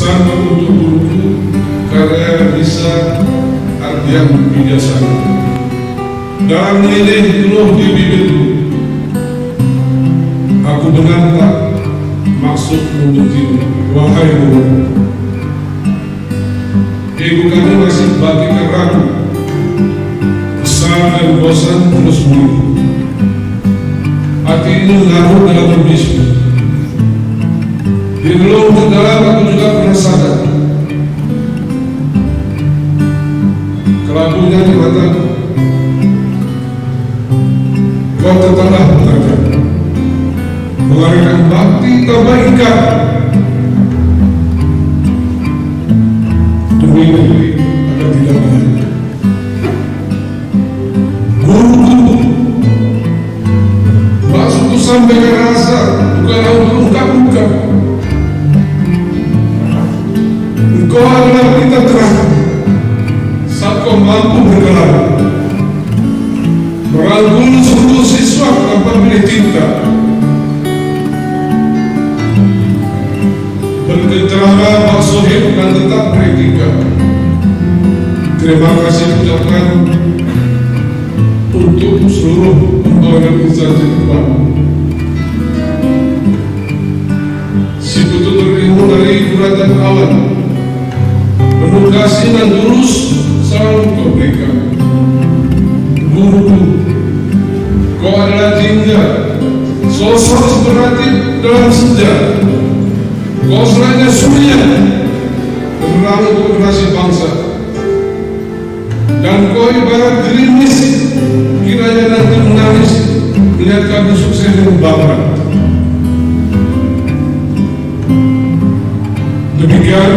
Pesan untuk guruku karya bisa Ardian Widyasana. Dalam nilai roh di bibirku, aku menantang maksud menuju wahai guru. Ego kami masih bagikan ragu, kesal dan bosan terus menunggu. Hati ini larut dalam membisu. Di relung terdalam aku juga pernah sadar kelabunya di mataku. Kau tetaplah bekerja, mengarahkan bakti kebaikan demi negeri agar tidak menyangka. Guru, maksudku sampaikan rasa bukanlah untuk ungkap-ungkap. Engkau adalah pelita terang saat kau mampu bergelar, merangkul seluruh siswa tanpa pilih tinta, berketeranga Pak Sohib dan tetap beretika. Terima kasih ucapkan untuk seluruh organisasi Pak. Si putu berilmu dari kuratan awan, penuh kasih dan tulus selalu kau berikan. Guruku, kau adalah jingga, sosok inspiratif dalam sejarah. Kau selainnya surya, penerang untuk generasi bangsa. Dan kau ibarat gerimis, kiranya nanti menangis melihat kami sukses dan bangga. Demikian